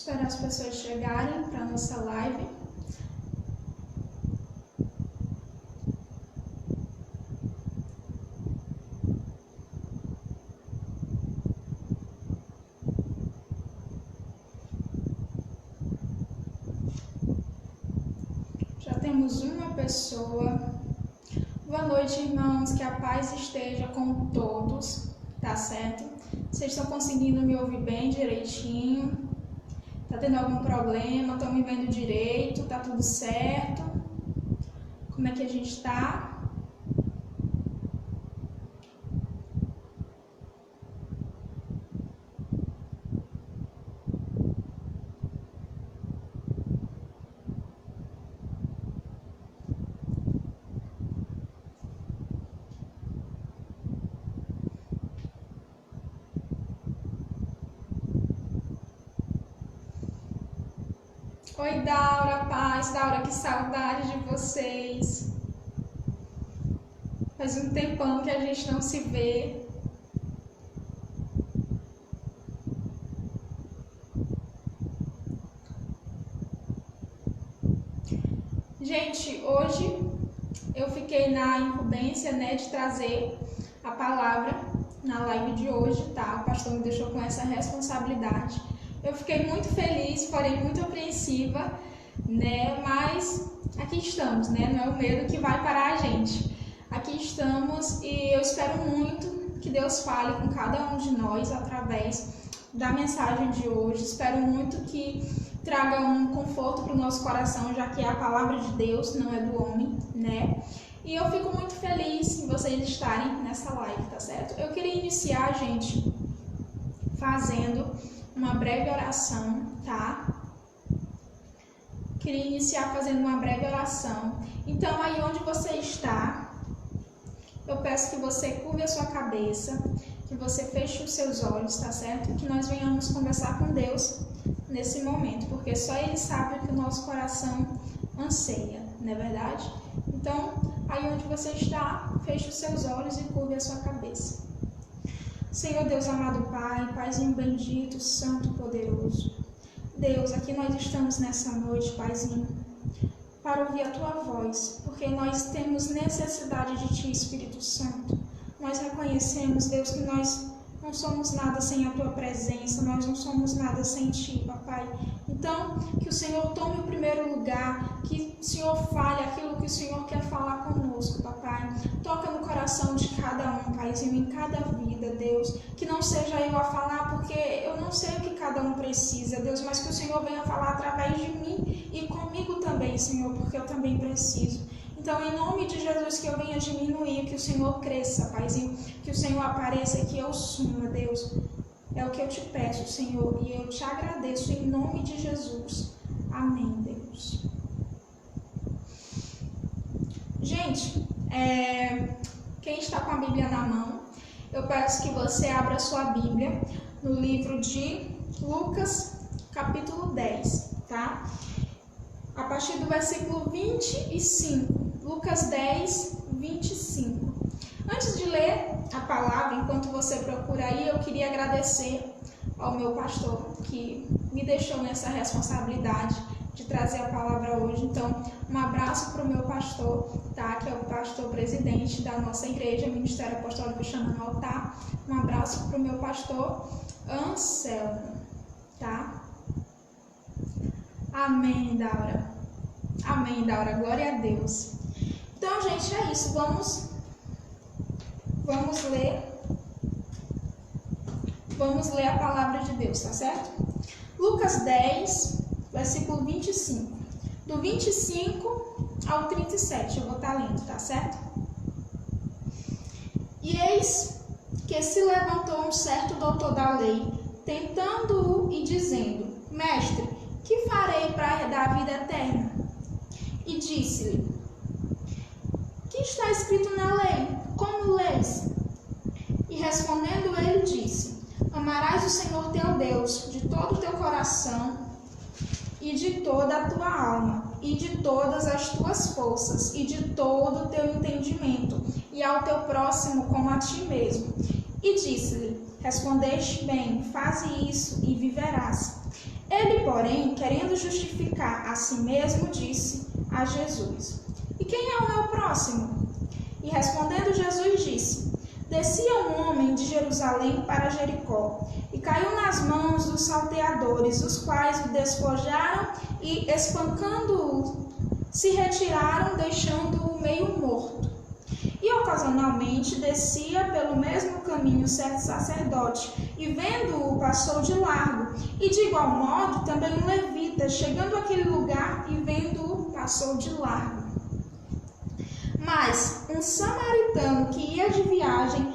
Esperar as pessoas chegarem para a nossa live. Já temos uma pessoa. Boa noite, irmãos. Que a paz esteja com todos, tá certo? Vocês estão conseguindo me ouvir bem direitinho? Tá tendo algum problema? Estão me vendo direito? Tá tudo certo? Como é que a gente tá? Oi, Daura, paz. Daura, que saudade de vocês. Faz um tempão que a gente não se vê. Gente, hoje eu fiquei na incumbência, de trazer a palavra na live de hoje, tá? O pastor me deixou com essa responsabilidade. Eu fiquei muito feliz, porém muito apreensiva, Mas aqui estamos, Não é o medo que vai parar a gente. Aqui estamos e eu espero muito que Deus fale com cada um de nós através da mensagem de hoje. Espero muito que traga um conforto para o nosso coração, já que é a palavra de Deus, não é do homem, E eu fico muito feliz em vocês estarem nessa live, tá certo? Eu queria iniciar, gente, fazendo uma breve oração, tá? Queria iniciar fazendo uma breve oração. Então, aí onde você está, eu peço que você curve a sua cabeça, que você feche os seus olhos, tá certo? Que nós venhamos conversar com Deus nesse momento, porque só Ele sabe o que o nosso coração anseia, não é verdade? Então, aí onde você está, feche os seus olhos e curve a sua cabeça. Senhor Deus amado Pai, Paizinho bendito, Santo, poderoso. Deus, aqui nós estamos nessa noite, Paizinho, para ouvir a Tua voz, porque nós temos necessidade de Ti, Espírito Santo. Nós reconhecemos, Deus, que nós não somos nada sem a Tua presença, nós não somos nada sem Ti, Papai. Então, que o Senhor tome o primeiro lugar, que o Senhor fale aquilo que o Senhor quer falar conosco, Papai. Toca no coração de cada um, Paizinho, em cada vida, Deus. Que não seja eu a falar, porque eu não sei o que cada um precisa, Deus, mas que o Senhor venha falar através de mim e comigo também, Senhor, porque eu também preciso. Então, em nome de Jesus, que eu venha diminuir, que o Senhor cresça, Paizinho, que o Senhor apareça e que eu suma, Deus. É o que eu te peço, Senhor, e eu te agradeço em nome de Jesus. Amém, Deus. Gente, quem está com a Bíblia na mão, eu peço que você abra sua Bíblia no livro de Lucas, capítulo 10, tá? A partir do versículo 25. Lucas 10, 25. Antes de ler a palavra, enquanto você procura aí, eu queria agradecer ao meu pastor que me deixou nessa responsabilidade de trazer a palavra hoje. Então, um abraço para o meu pastor, tá? Que é o pastor presidente da nossa igreja, Ministério Apostólico Chama no Altar. Um abraço para o meu pastor Anselmo, tá? Amém, Daura. Amém, Daura. Glória a Deus. Então, gente, é isso. Vamos ler a palavra de Deus, tá certo? Lucas 10, versículo 25. Do 25 ao 37, eu vou estar lendo, tá certo? E eis que se levantou um certo doutor da lei, tentando-o e dizendo: Mestre, que farei para herdar a vida eterna? E disse-lhe: Que está escrito na lei? Como lês? E respondendo ele disse: Amarás o Senhor teu Deus de todo o teu coração e de toda a tua alma e de todas as tuas forças e de todo o teu entendimento e ao teu próximo como a ti mesmo. E disse-lhe: Respondeste bem, faze isso e viverás. Ele, porém, querendo justificar a si mesmo, disse a Jesus: E quem é o meu próximo? E respondendo Jesus disse: Descia um homem de Jerusalém para Jericó, e caiu nas mãos dos salteadores, os quais o despojaram e, espancando-o, se retiraram, deixando-o meio morto. E ocasionalmente descia pelo mesmo caminho certo sacerdote, e vendo-o passou de largo. E de igual modo também um levita, chegando àquele lugar e vendo-o passou de largo. Mas um samaritano que ia de viagem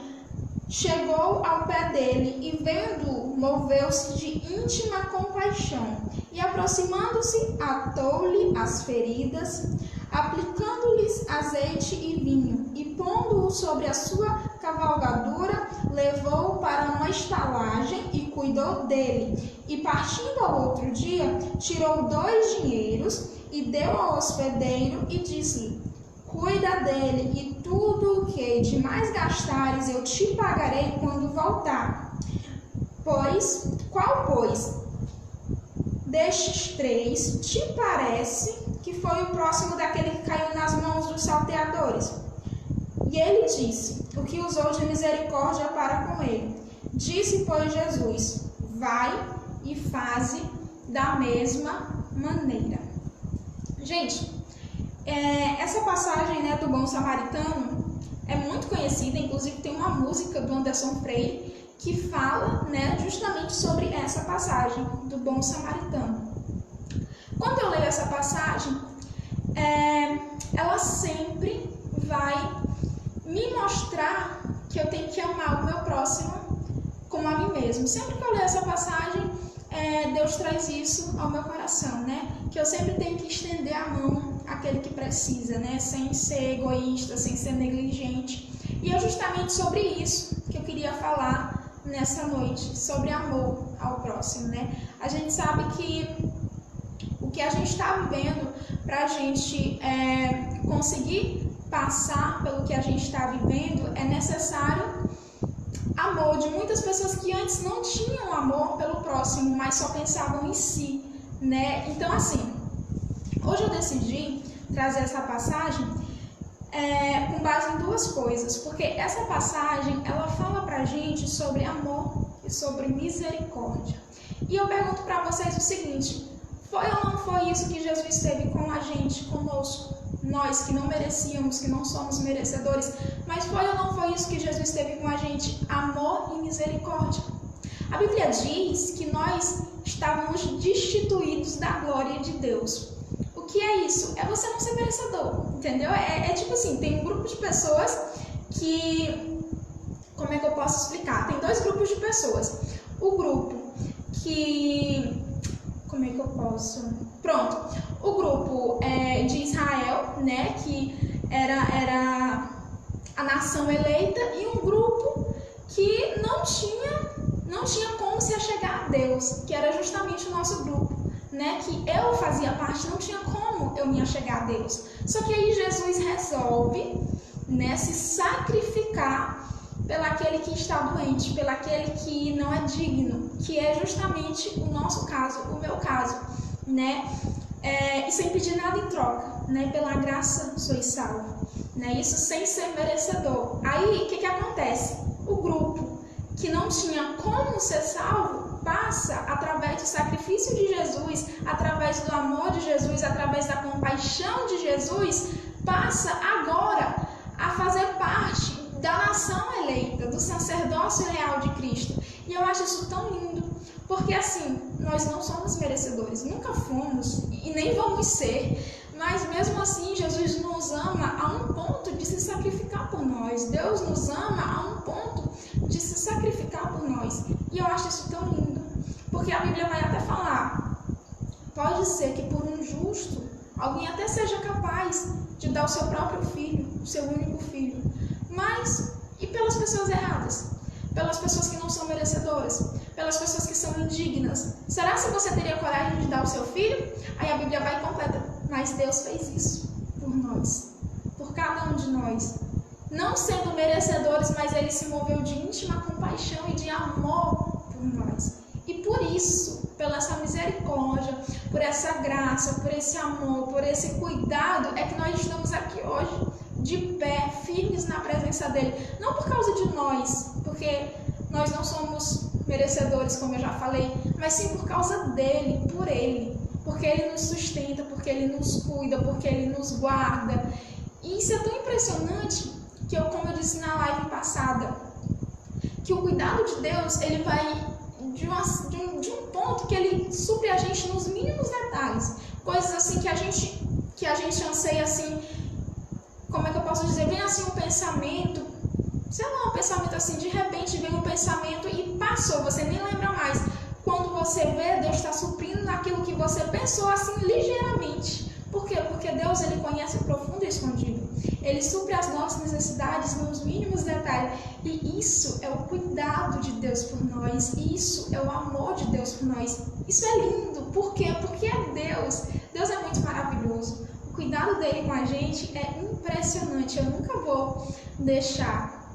chegou ao pé dele e vendo-o moveu-se de íntima compaixão e aproximando-se atou-lhe as feridas, aplicando-lhes azeite e vinho e pondo-o sobre a sua cavalgadura levou-o para uma estalagem e cuidou dele. E partindo ao outro dia tirou 2 dinheiros e deu ao hospedeiro e disse-lhe: Cuida dele, e tudo o que de mais gastares eu te pagarei quando voltar. Qual destes 3 te parece que foi o próximo daquele que caiu nas mãos dos salteadores? E ele disse: O que usou de misericórdia para com ele. Disse, pois, Jesus: Vai e faze da mesma maneira. Gente, essa passagem, né, do bom samaritano é muito conhecida, inclusive tem uma música do Anderson Freire que fala, né, justamente sobre essa passagem do bom samaritano. Quando eu leio essa passagem, ela sempre vai me mostrar que eu tenho que amar o meu próximo como a mim mesmo. Sempre que eu leio essa passagem, Deus traz isso ao meu coração, né? Que eu sempre tenho que estender a mão àquele que precisa, né? Sem ser egoísta, sem ser negligente. E é justamente sobre isso que eu queria falar nessa noite, sobre amor ao próximo, né? A gente sabe que o que a gente está vivendo, para a gente conseguir passar pelo que a gente está vivendo, é necessário amor de muitas pessoas que antes não tinham amor pelo próximo, mas só pensavam em si, né? Então, assim, hoje eu decidi trazer essa passagem com base em 2 coisas, porque essa passagem, ela fala pra gente sobre amor e sobre misericórdia. E eu pergunto para vocês o seguinte: foi ou não foi isso que Jesus teve com a gente, conosco? Nós que não merecíamos, que não somos merecedores, mas foi ou não foi isso que Jesus teve com a gente? Amor e misericórdia. A Bíblia diz que nós estávamos destituídos da glória de Deus. O que é isso? É você não ser merecedor, entendeu? É tipo assim, tem um grupo de pessoas que... Como é que eu posso explicar? Tem 2 grupos de pessoas. O grupo que... Como é que eu posso... Pronto. O grupo de Israel, né, que era a nação eleita, e um grupo que não tinha como se achegar a Deus, que era justamente o nosso grupo, né, que eu fazia parte, não tinha como eu me achegar a Deus. Só que aí Jesus resolve, né, se sacrificar pelaquele que está doente, pelaquele que não é digno, que é justamente o nosso caso, o meu caso, né? E sem pedir nada em troca, né? Pela graça sois salvo, né? Isso sem ser merecedor. Aí, o que acontece? O grupo que não tinha como ser salvo passa, através do sacrifício de Jesus, através do amor de Jesus, através da compaixão de Jesus, passa agora a fazer parte da nação eleita, do sacerdócio real de Cristo. E eu acho isso tão lindo, porque assim, nós não somos merecedores, nunca fomos e nem vamos ser, mas mesmo assim Jesus nos ama a um ponto de se sacrificar por nós. Deus nos ama a um ponto de se sacrificar por nós. E eu acho isso tão lindo, porque a Bíblia vai até falar, pode ser que por um justo, alguém até seja capaz de dar o seu próprio filho, o seu único filho, mas e pelas pessoas erradas? Pelas pessoas que não são merecedoras, pelas pessoas que são indignas. Será que você teria coragem de dar o seu filho? Aí a Bíblia vai e completa, mas Deus fez isso por nós, por cada um de nós. Não sendo merecedores, mas Ele se moveu de íntima compaixão e de amor por nós. E por isso pela essa misericórdia, por essa graça, por esse amor, por esse cuidado, é que nós estamos aqui hoje, de pé, firmes na presença dele. Não por causa de nós, porque nós não somos merecedores, como eu já falei, mas sim por causa dele, por ele. Porque ele nos sustenta, porque ele nos cuida, porque ele nos guarda. E isso é tão impressionante que como eu disse na live passada, que o cuidado de Deus, ele vai de um ponto que ele supre a gente nos mínimos detalhes. Coisas assim que a gente anseia assim, como é que eu posso dizer? Vem assim um pensamento, sei lá, um pensamento assim, de repente vem um pensamento e passou, você nem lembra mais. Quando você vê, Deus está suprindo naquilo que você pensou assim ligeiramente. Por quê? Porque Deus, ele conhece o profundo e escondido. Ele supre as nossas necessidades nos mínimos detalhes. E isso é o cuidado de Deus por nós. E isso é o amor de Deus por nós. Isso é lindo. Por quê? Porque é Deus. Deus é muito maravilhoso. O cuidado dele com a gente é impressionante. Eu nunca vou deixar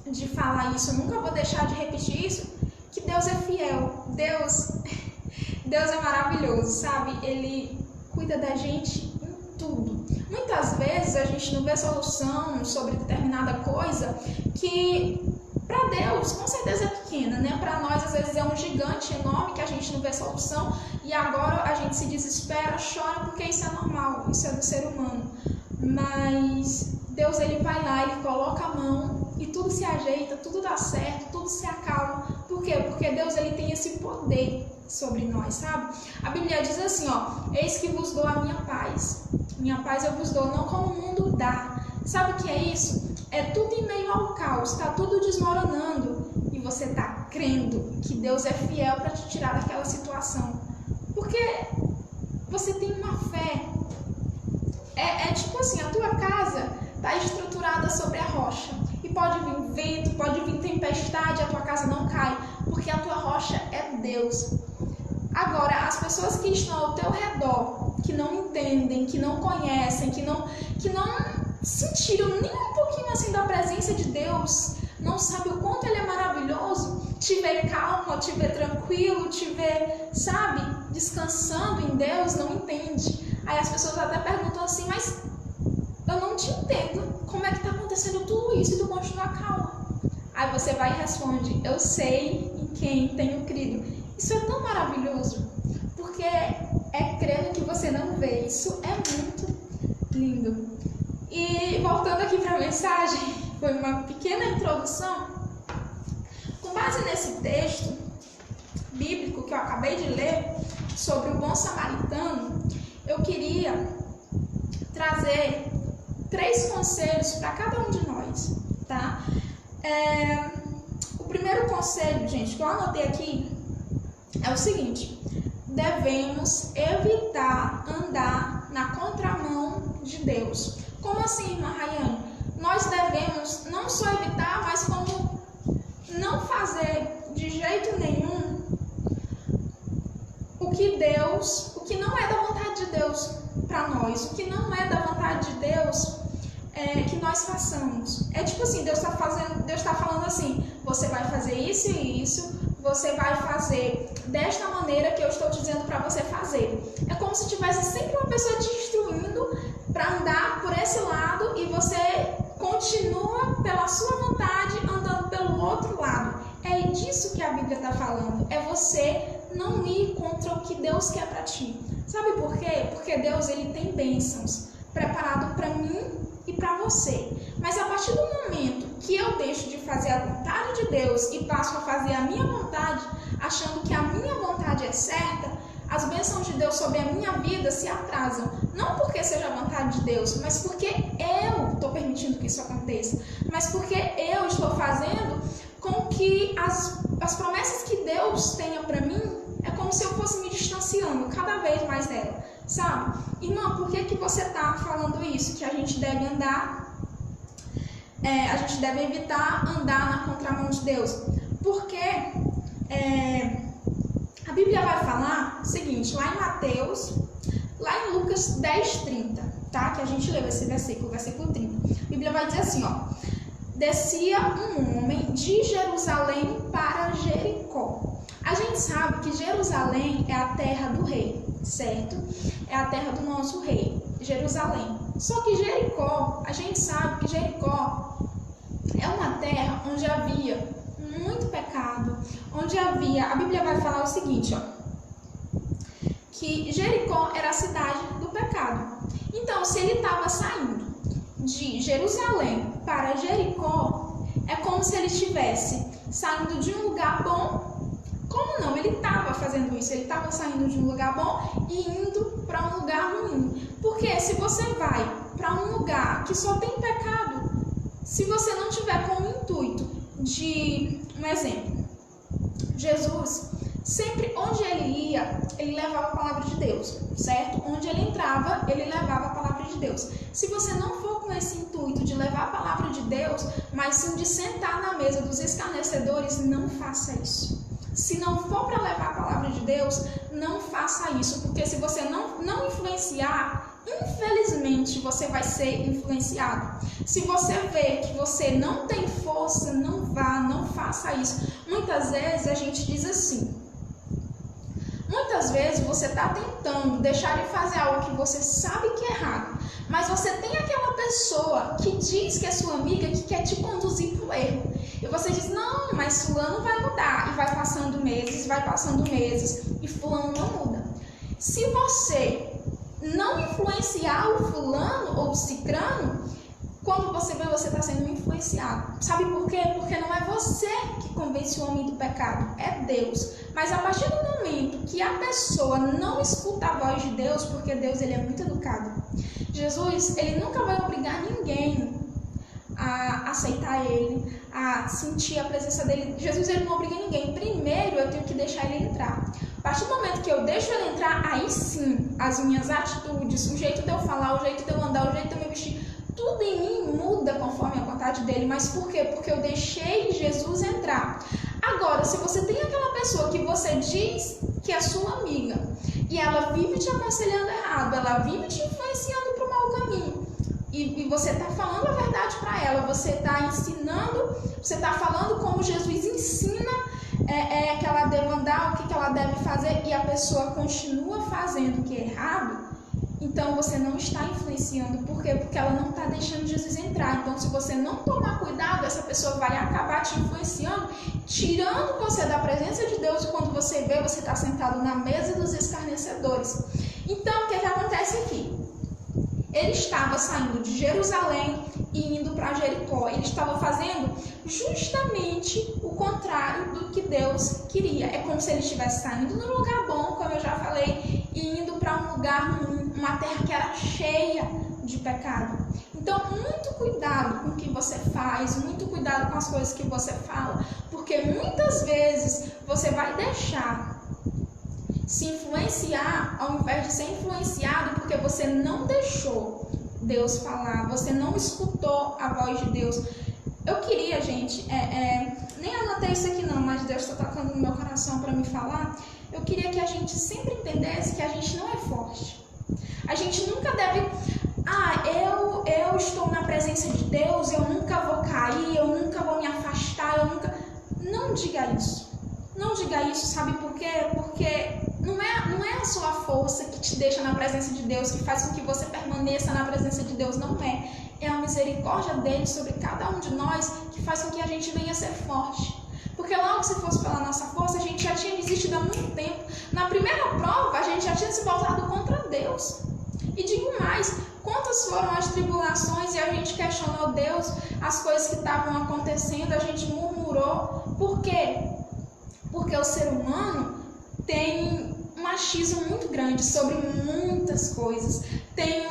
de falar isso. Eu nunca vou deixar de repetir isso. Que Deus é fiel. Deus é maravilhoso, sabe? Ele cuida da gente em tudo. Muitas vezes a gente não vê solução sobre determinada coisa que para Deus com certeza é pequena, né? Para nós às vezes é um gigante enorme que a gente não vê solução e agora a gente se desespera, chora porque isso é normal, isso é do ser humano. Mas Deus, ele vai lá, ele coloca a mão e tudo se ajeita, tudo dá certo, tudo se acalma. Por quê? Porque Deus, ele tem esse poder sobre nós, sabe? A Bíblia diz assim, eis que vos dou a minha paz eu vos dou, não como o mundo dá. Sabe o que é isso? É tudo em meio ao caos, está tudo desmoronando e você está crendo que Deus é fiel para te tirar daquela situação, porque você tem uma fé. É tipo assim, a tua casa está estruturada sobre a rocha e pode vir vento, pode vir tempestade, a tua casa não cai, porque a tua rocha é Deus. Agora, as pessoas que estão ao teu redor, que não entendem, que não conhecem, que não sentiram nem um pouquinho assim da presença de Deus, não sabem o quanto ele é maravilhoso, te vê calmo, te vê tranquilo, te vê, sabe, descansando em Deus, não entende. Aí as pessoas até perguntam assim, mas eu não te entendo, como é que está acontecendo tudo isso e tu continua calma? Aí você vai e responde, eu sei em quem tenho crido. Isso é tão maravilhoso, porque é crer no que você não vê. Isso é muito lindo. E voltando aqui para a mensagem, foi uma pequena introdução. Com base nesse texto bíblico que eu acabei de ler, sobre o bom samaritano, eu queria trazer 3 conselhos para cada um de nós, tá? O primeiro conselho, gente, que eu anotei aqui, é o seguinte: devemos evitar andar na contramão de Deus. Como assim, irmã Rayane? Nós devemos não só evitar, mas como não fazer de jeito nenhum o que não é da vontade de Deus para nós, o que não é da vontade de Deus que nós façamos. É tipo assim, Deus está falando assim, você vai fazer isso e isso, você vai fazer desta maneira que eu estou te dizendo para você fazer. É como se tivesse sempre uma pessoa te instruindo para andar por esse lado e você continua pela sua vontade andando pelo outro lado. É disso que a Bíblia está falando. É você não ir contra o que Deus quer para ti. Sabe por quê? Porque Deus, ele tem bênçãos preparado para mim e para você. Mas a partir do momento que eu deixo de fazer a vontade de Deus e passo a fazer a minha vontade, achando que a minha vontade é certa, as bênçãos de Deus sobre a minha vida se atrasam. Não porque seja a vontade de Deus, mas porque eu estou permitindo que isso aconteça. Mas porque eu estou fazendo com que as promessas que Deus tenha para mim, é como se eu fosse me distanciando cada vez mais dela, sabe? Irmã, por que você está falando isso? Que a gente deve andar, a gente deve evitar andar na contramão de Deus. Porque a Bíblia vai falar o seguinte, lá em Mateus, lá em Lucas 10:30, tá? Que a gente leu esse versículo 30. A Bíblia vai dizer assim, descia um homem de Jerusalém para Jericó, A gente sabe que Jerusalém é a terra do rei, certo? É a terra do nosso rei, Jerusalém. Só que Jericó, a gente sabe que Jericó é uma terra onde havia muito pecado, onde havia, a Bíblia vai falar o seguinte, que Jericó era a cidade do pecado. Então, se ele estava saindo de Jerusalém para Jericó, é como se ele estivesse saindo de um lugar bom. Como não? Ele estava fazendo isso, ele estava saindo de um lugar bom e indo para um lugar ruim. Porque se você vai para um lugar que só tem pecado, se você não tiver como intuito de, um exemplo, Jesus, sempre onde ele ia, ele levava a palavra de Deus, certo? Onde ele entrava, ele levava a palavra de Deus. Se você não for com esse intuito de levar a palavra de Deus, mas sim de sentar na mesa dos escarnecedores, não faça isso. Se não for para levar a palavra de Deus, não faça isso, porque se você não influenciar, infelizmente você vai ser influenciado. Se você vê que você não tem força, não vá, não faça isso. Muitas vezes a gente diz assim, muitas vezes você está tentando deixar de fazer algo que você sabe que é errado, mas você tem aquela pessoa que diz que é sua amiga, que quer te conduzir para o erro. E você diz, não, mas fulano vai mudar. E vai passando meses, e fulano não muda. Se você não influenciar o fulano ou o cicrano, quando você vê, você está sendo influenciado. Sabe por quê? Porque não é você que convence o homem do pecado, é Deus. Mas a partir do momento que a pessoa não escuta a voz de Deus, porque Deus ele é muito educado. Jesus, ele nunca vai obrigar ninguém a aceitar ele, a sentir a presença dele. Jesus, ele não obriga ninguém. Primeiro, eu tenho que deixar ele entrar. A partir do momento que eu deixo ele entrar, aí sim, as minhas atitudes, o jeito de eu falar, o jeito de eu andar, o jeito de eu me vestir, tudo em mim muda conforme a vontade dele. Mas por quê? Porque eu deixei Jesus entrar. Agora, se você tem aquela pessoa que você diz que é sua amiga e ela vive te aconselhando errado, ela vive te influenciando para o mau caminho, e você está falando a verdade para ela, você está ensinando, você está falando como Jesus ensina que ela deve andar, o que ela deve fazer, e a pessoa continua fazendo o que é errado, então você não está influenciando. Por quê? Porque ela não está deixando Jesus entrar. Então, se você não tomar cuidado, essa pessoa vai acabar te influenciando, tirando você da presença de Deus, e quando você vê, você está sentado na mesa dos escarnecedores. Então, o que acontece aqui? Ele estava saindo de Jerusalém e indo para Jericó. Ele estava fazendo justamente o contrário do que Deus queria. É como se ele estivesse saindo de um lugar bom, como eu já falei, e indo para um lugar, uma terra que era cheia de pecado. Então, muito cuidado com o que você faz, muito cuidado com as coisas que você fala, porque muitas vezes você vai deixar se influenciar ao invés de ser influenciado, porque você não deixou Deus falar, você não escutou a voz de Deus. Eu queria, gente, nem anotei isso aqui não, mas Deus está tocando no meu coração para me falar. Eu queria que a gente sempre entendesse que a gente não é forte. A gente nunca deve, eu estou na presença de Deus, eu nunca vou cair, eu nunca vou me afastar, eu nunca... Não diga isso. Não diga isso, sabe por quê? Porque não é a sua força que te deixa na presença de Deus, que faz com que você permaneça na presença de Deus, não é. É a misericórdia dele sobre cada um de nós que faz com que a gente venha a ser forte. Porque logo, se fosse pela nossa força, a gente já tinha desistido há muito tempo. Na primeira prova, a gente já tinha se voltado contra Deus. E digo mais, quantas foram as tribulações e a gente questionou Deus, as coisas que estavam acontecendo, a gente murmurou. Por quê? Porque o ser humano tem um machismo muito grande sobre muitas coisas. Tem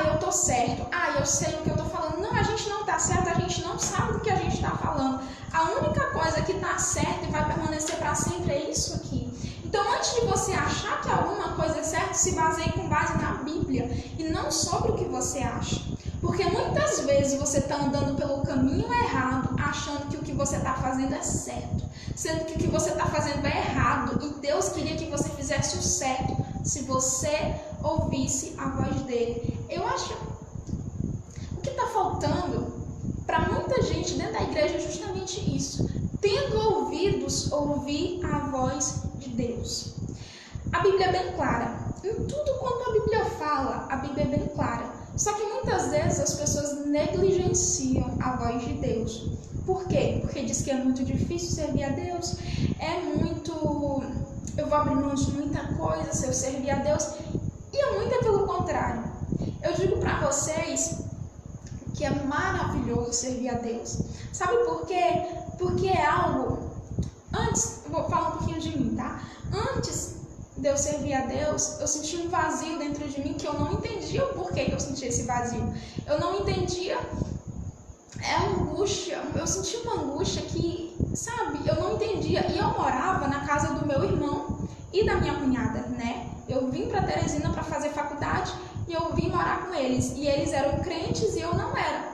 eu tô certo, eu sei o que eu tô falando. Não, a gente não tá certo, a gente não sabe o que a gente tá falando. A única coisa que tá certa e vai permanecer para sempre é isso aqui. Então, antes de você achar que alguma coisa é certa, se baseie com base na Bíblia e não sobre o que você acha. Porque muitas vezes você está andando pelo caminho errado, achando que o que você está fazendo é certo, sendo que o que você está fazendo é errado, e Deus queria que você fizesse o certo, se você ouvisse a voz dele. Eu acho o que está faltando para muita gente dentro da igreja é justamente isso. tendo ouvidos, ouvir a voz de Deus. A Bíblia é bem clara. Em tudo quanto a Bíblia fala, a Bíblia é bem clara. Só que muitas vezes as pessoas negligenciam a voz de Deus. Por quê? Porque diz que é muito difícil servir a Deus, eu vou abrir mão de muita coisa se eu servir a Deus. E é muito pelo contrário. Eu digo para vocês que é maravilhoso servir a Deus. Sabe por quê? Porque é algo... Antes, eu vou falar um pouquinho de mim, tá? Antes de eu servir a Deus, eu senti um vazio dentro de mim que eu não entendia o porquê que eu sentia esse vazio. Eu não entendia angústia. Eu sentia uma angústia que, sabe, eu não entendia. E eu morava na casa do meu irmão e da minha cunhada, né? Eu vim para Teresina para fazer faculdade e eu vim morar com eles. E eles eram crentes e eu não era.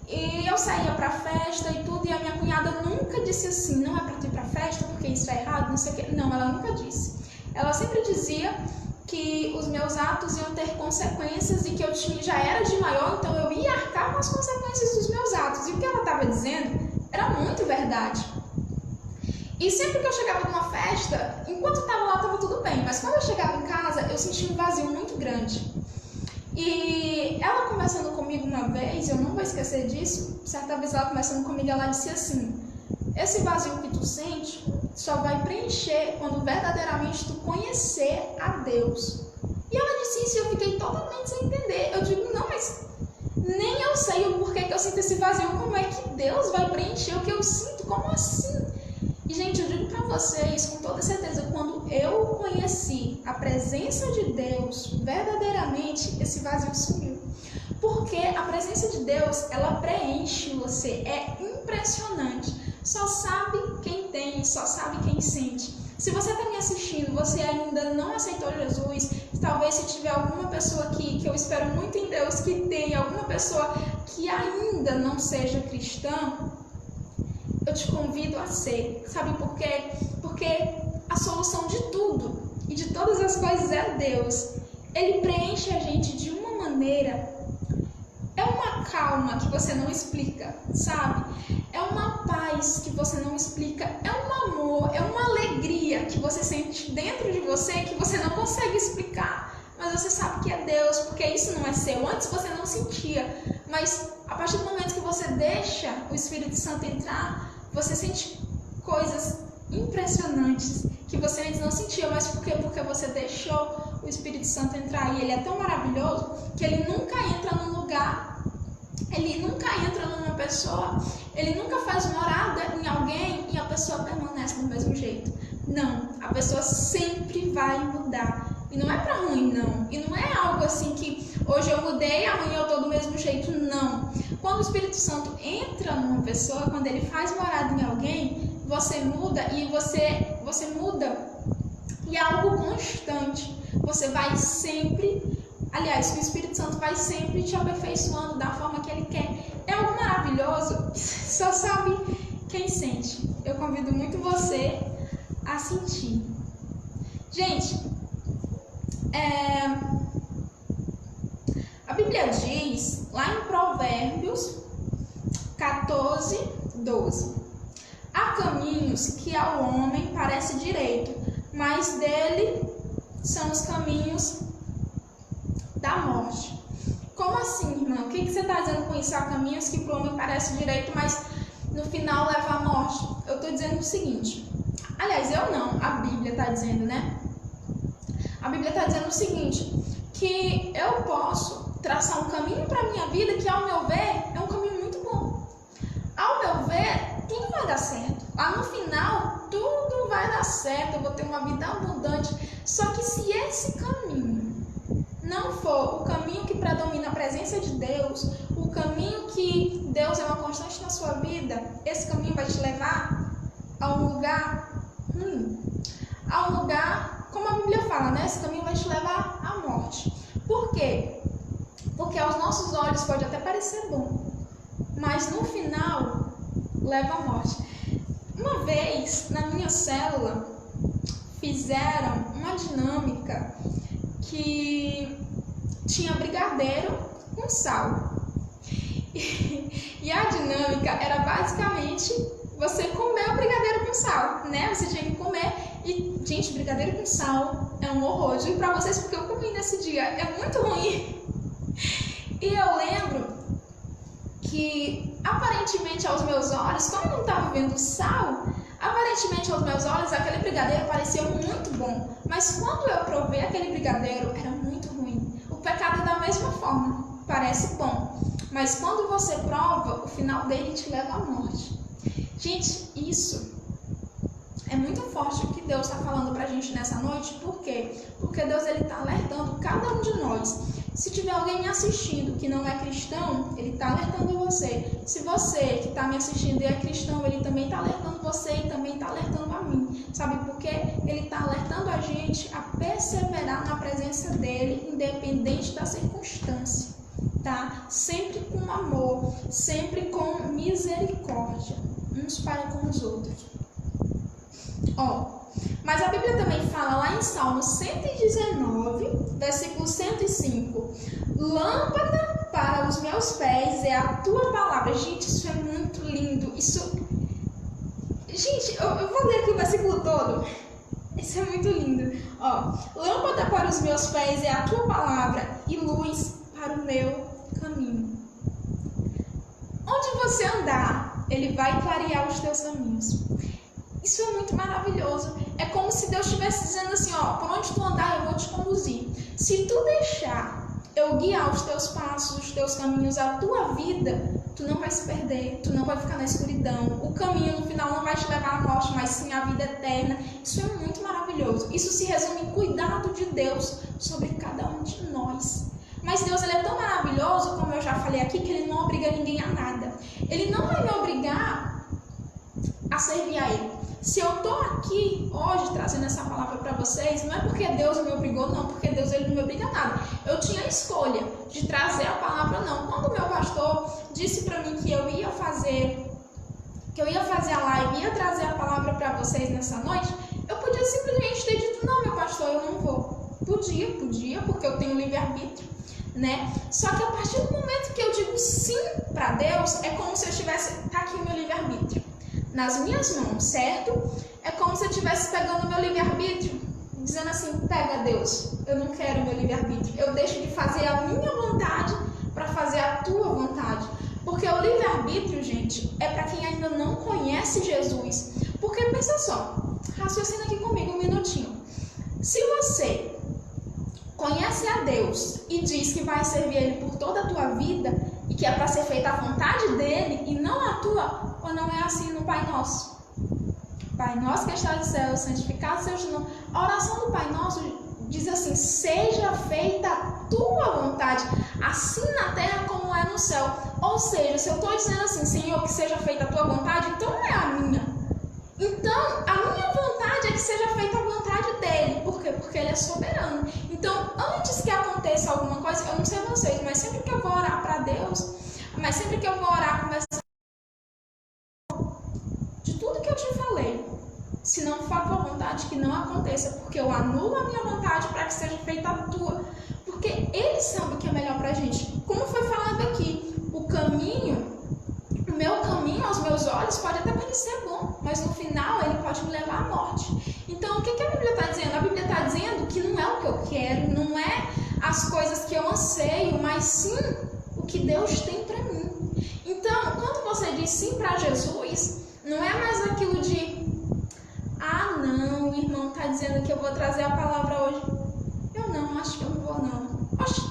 E eu saía pra festa e tudo, e a minha cunhada nunca disse assim, não é pra tu ir pra festa porque isso é errado, não sei o que. Não, ela nunca disse. Ela sempre dizia que os meus atos iam ter consequências e que eu já era de maior, então eu ia arcar com as consequências dos meus atos. E o que ela estava dizendo era muito verdade. E sempre que eu chegava numa festa, enquanto eu estava lá, estava tudo bem. Mas quando eu chegava em casa, eu sentia um vazio muito grande. E ela conversando comigo uma vez, eu não vou esquecer disso, certa vez ela conversando comigo, ela disse assim, esse vazio que tu sente só vai preencher quando verdadeiramente tu conhecer a Deus. E ela disse isso e eu fiquei totalmente sem entender. Eu digo, não, mas nem eu sei o porquê que eu sinto esse vazio. Como é que Deus vai preencher o que eu sinto? Como assim? E, gente, eu digo pra vocês, com toda certeza, quando eu conheci a presença de Deus, verdadeiramente, esse vazio sumiu. Porque a presença de Deus, ela preenche você. É impressionante. Só sabe quem tem, só sabe quem sente. Se você está me assistindo, você ainda não aceitou Jesus, talvez se tiver alguma pessoa aqui, que eu espero muito em Deus que tenha, alguma pessoa que ainda não seja cristã, eu te convido a ser. Sabe por quê? Porque a solução de tudo e de todas as coisas é Deus. Ele preenche a gente de uma maneira, é uma calma que você não explica, sabe? É uma paz que você não explica, é um amor, é uma alegria que você sente dentro de você que você não consegue explicar. Mas você sabe que é Deus, porque isso não é seu. Antes você não sentia, mas a partir do momento que você deixa o Espírito Santo entrar, você sente coisas impressionantes que você antes não sentia. Mas por quê? Porque você deixou o Espírito Santo entrar. E ele é tão maravilhoso que ele nunca entra num lugar, ele nunca entra numa pessoa, ele nunca faz morada em alguém e a pessoa permanece do mesmo jeito. Não, a pessoa sempre vai mudar. E não é pra ruim, não. E não é algo assim que hoje eu mudei, amanhã eu tô do mesmo jeito, não. Quando o Espírito Santo entra numa pessoa, quando ele faz morada em alguém, você muda e você muda. E é algo constante. Você vai sempre, aliás, o Espírito Santo vai sempre te aperfeiçoando da forma que ele quer. É algo maravilhoso, só sabe quem sente. Eu convido muito você a sentir. Gente, a Bíblia diz, lá em Provérbios 14, 12, há caminhos que ao homem parece direito, mas dele são os caminhos da morte. Como assim, irmão? O que você está dizendo com isso? Há caminhos que para o homem parece direito, mas no final leva à morte. Eu estou dizendo o seguinte, aliás, eu não, a Bíblia está dizendo, né? A Bíblia está dizendo o seguinte, que eu posso traçar um caminho para a minha vida que, ao meu ver, é um caminho muito bom. Ao meu ver, tudo vai dar certo. Lá no final, tudo vai dar certo, eu vou ter uma vida abundante. Só que se esse caminho não for o caminho que predomina a presença de Deus, o caminho que Deus é uma constante na sua vida, esse caminho vai te levar a um lugar ruim. A um lugar, como a Bíblia fala, né? Esse caminho vai te levar à morte. Por quê? Porque aos nossos olhos pode até parecer bom, mas no final leva à morte. Uma vez, na minha célula, fizeram uma dinâmica que tinha brigadeiro com sal. E a dinâmica era basicamente você comer o brigadeiro com sal, né? Você tinha que comer. E, gente, brigadeiro com sal é um horror. Digo pra vocês porque eu comi nesse dia. É muito ruim. E eu lembro que, aparentemente aos meus olhos, como eu não estava vendo sal, aparentemente aos meus olhos aquele brigadeiro parecia muito bom. Mas quando eu provei aquele brigadeiro, era muito ruim. O pecado é da mesma forma, parece bom. Mas quando você prova, o final dele te leva à morte. Gente, isso é muito forte o que Deus está falando pra gente nessa noite. Por quê? Porque Deus está alertando cada um de nós. Se tiver alguém me assistindo que não é cristão, Ele está alertando você. Se você que está me assistindo e é cristão, Ele também está alertando você e também está alertando a mim. Sabe por quê? Ele está alertando a gente a perseverar na presença dEle, independente da circunstância. Tá? Sempre com amor, sempre com misericórdia, uns para com os outros. Mas a Bíblia também fala lá em Salmo 119, versículo 105: lâmpada para os meus pés é a tua palavra. Gente, isso é muito lindo. Gente, eu vou ler aqui o versículo todo. Isso é muito lindo. Lâmpada para os meus pés é a tua palavra e luz para o meu caminho. Onde você andar, Ele vai clarear os teus caminhos. Isso é muito maravilhoso. É como se Deus estivesse dizendo assim, por onde tu andar, eu vou te conduzir. Se tu deixar eu guiar os teus passos, os teus caminhos, a tua vida, tu não vai se perder, tu não vai ficar na escuridão. O caminho no final não vai te levar à morte, mas sim à vida eterna. Isso é muito maravilhoso. Isso se resume em cuidado de Deus sobre cada um de nós. Mas Deus, Ele é tão maravilhoso, como eu já falei aqui, que Ele não obriga ninguém a nada. Ele não vai me obrigar a servir a Ele. Se eu estou aqui hoje trazendo essa palavra para vocês, não é porque Deus me obrigou, não, porque Deus Ele não me obriga a nada. Eu tinha a escolha de trazer a palavra, não. Quando o meu pastor disse para mim que eu ia fazer a live, ia trazer a palavra para vocês nessa noite, eu podia simplesmente ter dito, não, meu pastor, eu não vou. Podia, porque eu tenho livre-arbítrio, né? Só que a partir do momento que eu digo sim para Deus, é como se eu estivesse, tá aqui o meu livre-arbítrio nas minhas mãos, certo? É como se eu estivesse pegando o meu livre-arbítrio, dizendo assim, pega Deus, eu não quero o meu livre-arbítrio, eu deixo de fazer a minha vontade para fazer a tua vontade. Porque o livre-arbítrio, gente, é para quem ainda não conhece Jesus. Porque pensa só, raciocina aqui comigo um minutinho. Se você conhece a Deus e diz que vai servir Ele por toda a tua vida e que é para ser feita a vontade dEle e não a tua, ou não é assim no Pai Nosso? Pai Nosso que está no céu, santificado seja o nome. A oração do Pai Nosso diz assim, seja feita a tua vontade, assim na terra como é no céu. Ou seja, se eu estou dizendo assim, Senhor, que seja feita a tua vontade, então não é a minha. Então, a minha vontade é que seja feita a vontade dEle. Por quê? Porque Ele é soberano. Então, antes que aconteça alguma coisa, eu não sei vocês, mas sempre que eu vou orar para Deus, mas sempre que eu vou orar conversando de tudo que eu te falei, se não for a tua vontade, que não aconteça, porque eu anulo a minha vontade para que seja feita a tua. Porque Ele sabe o que é melhor para a gente. Como foi falado aqui, o meu caminho aos meus olhos pode até parecer bom, mas no final ele pode me levar à morte. Então, o que a Bíblia está dizendo? A Bíblia está dizendo que não é o que eu quero, não é as coisas que eu anseio, mas sim o que Deus tem para mim. Então, quando você diz sim para Jesus, não é mais aquilo de não, o irmão está dizendo que eu vou trazer a palavra hoje. Eu não, acho que eu não vou não. Oxe,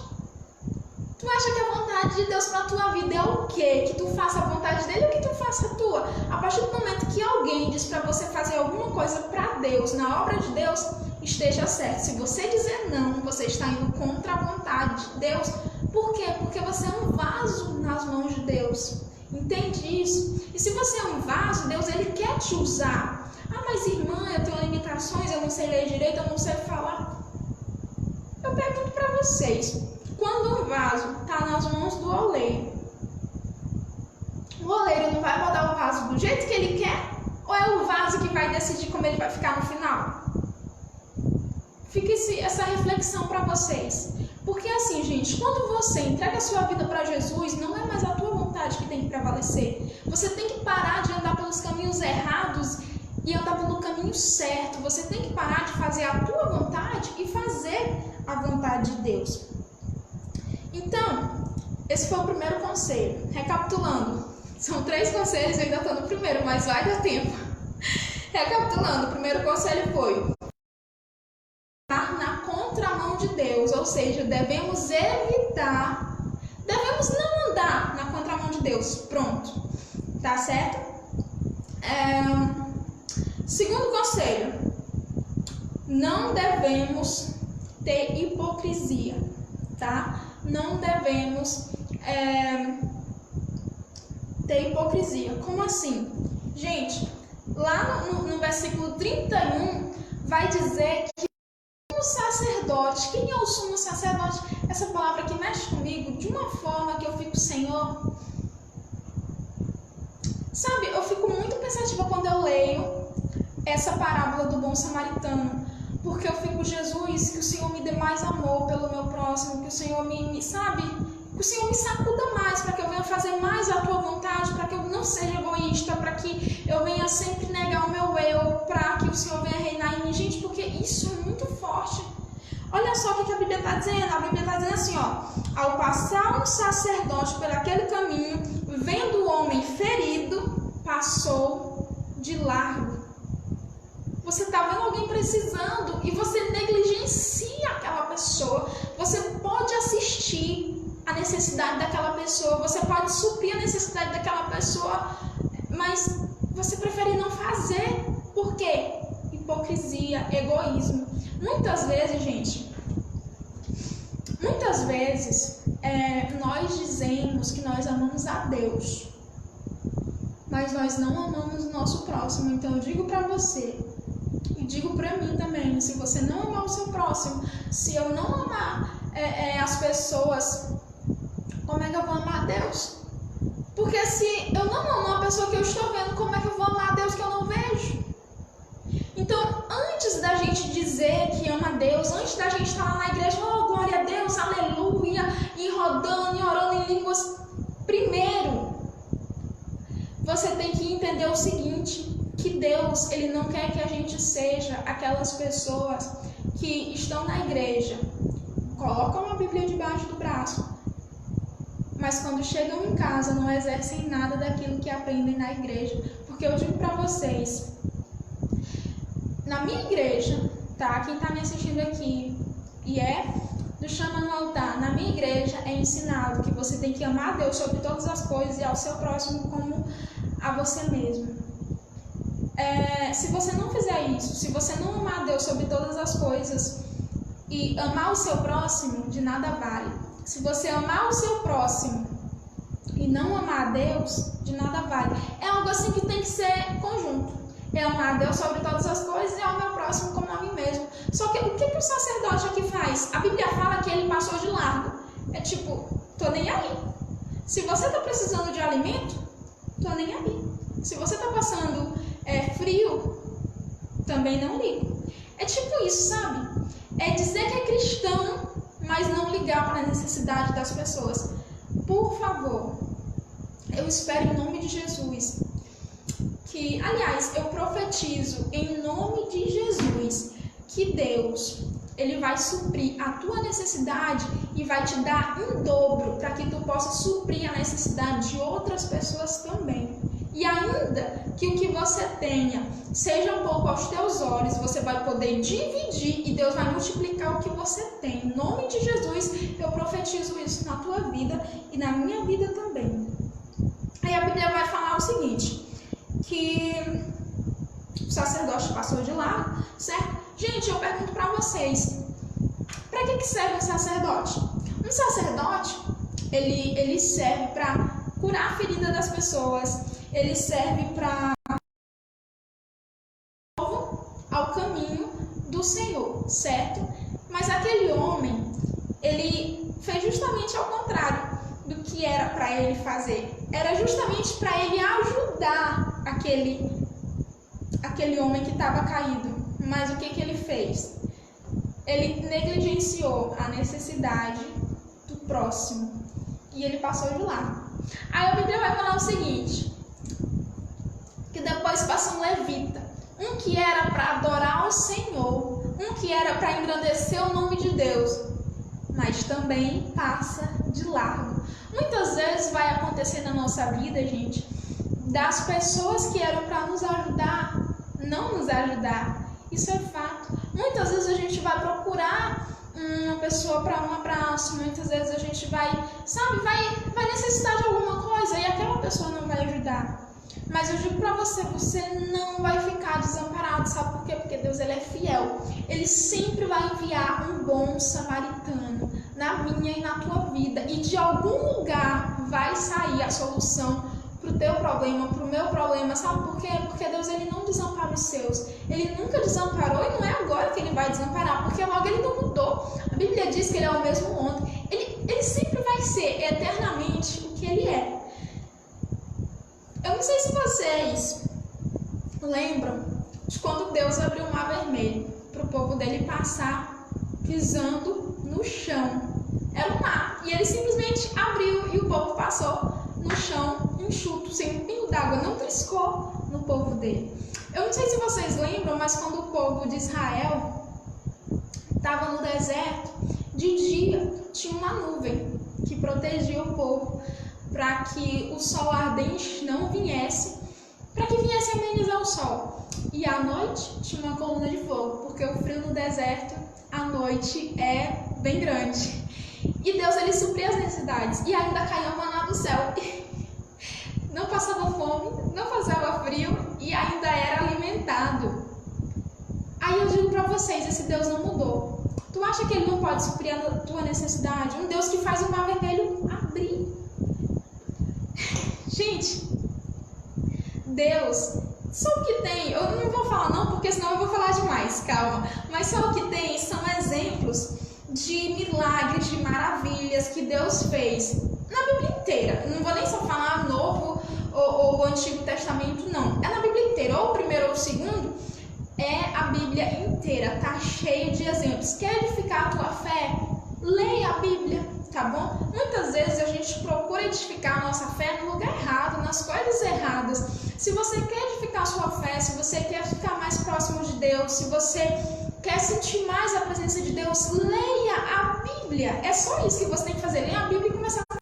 tu acha que a vontade de Deus para a tua vida é o quê? Que tu faça a vontade dele ou que tu faça a tua? A partir do momento que alguém diz para você fazer alguma coisa para Deus, na obra de Deus, esteja certo. Se você dizer não, você está indo contra a vontade de Deus. Por quê? Porque você é um vaso nas mãos de Deus. Entende isso? E se você é um vaso, Deus ele quer te usar. Mas irmã, eu tenho limitações, eu não sei ler direito, eu não sei falar. Eu pergunto para vocês, quando um vaso está nas mãos do oleiro, o oleiro não vai rodar o vaso do jeito que ele quer? Ou é o vaso que vai decidir como ele vai ficar no final? Fica essa reflexão para vocês. Porque assim, gente, quando você entrega a sua vida para Jesus, não é mais a tua vontade que tem que prevalecer. Você tem que parar de andar pelos caminhos errados e andar pelo caminho certo. Você tem que parar de fazer a tua vontade e fazer a vontade de Deus. Então, esse foi o primeiro conselho. Recapitulando, são 3 conselhos, eu ainda estou no primeiro, mas vai dar tempo. Recapitulando, o primeiro conselho foi estar na contramão de Deus, ou seja, devemos evitar, devemos não andar na contramão de Deus. Pronto, tá certo? Segundo conselho, não devemos ter hipocrisia, tá? Não devemos ter hipocrisia. Como assim? Gente, lá no versículo 31 vai dizer que o sacerdote, quem é o sumo sacerdote? Essa palavra que mexe comigo de uma forma que eu fico, Senhor, sabe, eu fico muito pensativa quando eu leio essa parábola do bom samaritano, porque eu fico, Jesus, que o Senhor me dê mais amor pelo meu próximo, que o Senhor que o Senhor me sacuda mais, para que eu venha fazer mais a tua vontade, para que eu não seja egoísta, para que eu venha sempre negar o meu eu, para que o Senhor venha reinar em mim. Gente, porque isso é muito forte. Olha só o que a Bíblia está dizendo. A Bíblia está dizendo assim, ó: ao passar um sacerdote por aquele caminho, vendo o homem ferido, passou de largo. Você está vendo alguém precisando e você negligencia aquela pessoa. Você pode assistir a necessidade daquela pessoa, você pode suprir a necessidade daquela pessoa, mas você prefere não fazer. Por quê? Hipocrisia, egoísmo. Muitas vezes, gente, nós dizemos que nós amamos a Deus, mas nós não amamos o nosso próximo. Então eu digo para você, e digo para mim também, se você não amar o seu próximo, se eu não amar as pessoas, como é que eu vou amar a Deus? Porque se eu não amo a pessoa que eu estou vendo, como é que eu vou amar a Deus que eu não vejo? Então, antes da gente dizer que ama a Deus, antes da gente estar lá na igreja, oh, glória a Deus, aleluia, e rodando e orando em línguas, primeiro, você tem que entender o seguinte, que Deus, Ele não quer que a gente seja aquelas pessoas que estão na igreja, colocam a Bíblia debaixo do braço, mas quando chegam em casa não exercem nada daquilo que aprendem na igreja. Porque eu digo para vocês, na minha igreja, tá? Quem está me assistindo aqui e do Chama no Altar, na minha igreja é ensinado que você tem que amar a Deus sobre todas as coisas e ao seu próximo como a você mesmo. Se você não fizer isso, se você não amar a Deus sobre todas as coisas e amar o seu próximo, de nada vale. Se você amar o seu próximo e não amar a Deus, de nada vale. É algo assim que tem que ser conjunto. É amar a Deus sobre todas as coisas e amar o meu próximo como a mim mesmo. Só que o que o sacerdote aqui faz? A Bíblia fala que ele passou de largo. É tipo, tô nem aí. Se você tá precisando de alimento, tô nem aí. Se você tá passando frio, também não ligo. É tipo isso, sabe? É dizer que é cristão, mas não ligar para a necessidade das pessoas. Por favor, eu espero em nome de Jesus que, aliás, eu profetizo em nome de Jesus que Deus, Ele vai suprir a tua necessidade e vai te dar em dobro para que tu possa suprir a necessidade de outras pessoas também. E ainda que o que você tenha seja pouco aos teus olhos, você vai poder dividir e Deus vai multiplicar o que você tem. Em nome de Jesus, eu profetizo isso na tua vida e na minha vida também. Aí a Bíblia vai falar o seguinte, que o sacerdote passou de lá, certo? Gente, eu pergunto para vocês, para que serve um sacerdote? Um sacerdote, ele serve para curar a ferida das pessoas, ele serve para ao caminho do Senhor, certo? Mas aquele homem, ele fez justamente ao contrário do que era para ele fazer. Era justamente para ele ajudar aquele homem que estava caído. Mas o que ele fez? Ele negligenciou a necessidade do próximo e ele passou de lá. Aí a Bíblia vai falar o seguinte, que depois que era para adorar o Senhor, um que era para engrandecer o nome de Deus, mas também passa de largo. Muitas vezes vai acontecer na nossa vida, gente, das pessoas que eram para nos ajudar, não nos ajudar. Isso é fato. Muitas vezes a gente vai procurar uma pessoa para um abraço, muitas vezes a gente vai necessitar de alguma coisa e aquela pessoa não vai ajudar. Mas eu digo para você, você não vai ficar desamparado, sabe por quê? Porque Deus, ele é fiel. Ele sempre vai enviar um bom samaritano na minha e na tua vida. E de algum lugar vai sair a solução para o teu problema, para o meu problema. Sabe por quê? Porque Deus, ele não desampara os seus. Ele nunca desamparou e não é agora que ele vai desamparar, porque logo ele não mudou. A Bíblia diz que ele é o mesmo ontem. Ele sempre vai ser eternamente o que ele é. Eu não sei se vocês lembram de quando Deus abriu o Mar Vermelho para o povo dele passar pisando no chão. Era o mar. E ele simplesmente abriu e o povo passou no chão enxuto, sem um pingo d'água, não triscou no povo dele. Eu não sei se vocês lembram, mas quando o povo de Israel estava no deserto, de dia tinha uma nuvem que protegia o povo para que o sol ardente não viesse, para que viesse amenizar o sol. E à noite tinha uma coluna de fogo, porque o frio no deserto, à noite, é bem grande. E Deus, ele supria as necessidades e ainda caía maná do céu. Não passava fome, não passava frio e ainda era alimentado. Aí eu digo para vocês, esse Deus não mudou. Tu acha que ele não pode suprir a tua necessidade? Um Deus que faz o mar vermelho abrir. Gente, Deus, só o que tem, eu não vou falar não, porque senão eu vou falar demais, calma. Mas só o que tem são exemplos de milagres, de maravilhas que Deus fez na Bíblia inteira. Não vou nem só falar Novo ou o Antigo Testamento, não. É na Bíblia inteira, ou o primeiro ou o segundo, é a Bíblia inteira, tá cheio de exemplos. Quer edificar a tua fé? Leia a Bíblia, tá bom? Muitas vezes a gente procura edificar a nossa fé no lugar errado, nas coisas erradas. Se você quer edificar a sua fé, se você quer ficar mais próximo de Deus, se você quer sentir mais a presença de Deus, leia a Bíblia. É só isso que você tem que fazer, ler a Bíblia e começar a fazer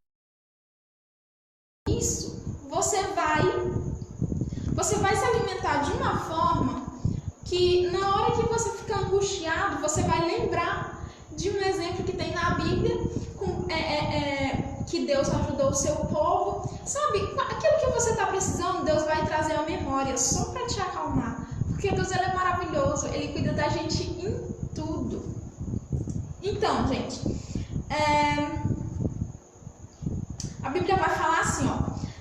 isso. Você vai se alimentar de uma forma que na hora que você ficar angustiado, você vai lembrar de um exemplo que tem na Bíblia, que Deus ajudou o seu povo. Sabe, aquilo que você está precisando, Deus vai trazer a memória só para te acalmar. Porque Deus, ele é maravilhoso, ele cuida da gente em tudo. Então, gente, a Bíblia vai falar assim, ó.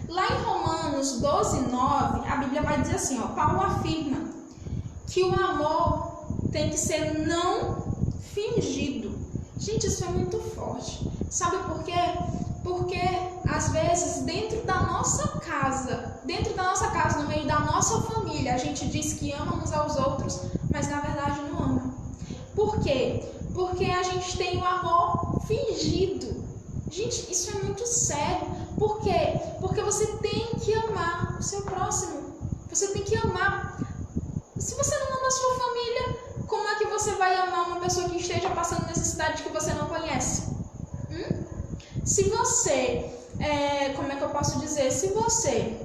Lá em Romanos 12:9, a Bíblia vai dizer assim, ó. Paulo afirma que o amor tem que ser não fingido. Gente, isso é muito forte. Sabe por quê? Porque às vezes dentro da nossa casa, no meio da nossa família, a gente diz que ama uns aos outros, mas na verdade não ama. Por quê? Porque a gente tem o amor fingido. Gente, isso é muito sério. Por quê? Porque você tem que amar o seu próximo. Você tem que amar. Se você não ama a sua família, como é que você vai amar uma pessoa que esteja passando necessidade que você não conhece? Se você, como é que eu posso dizer? Se você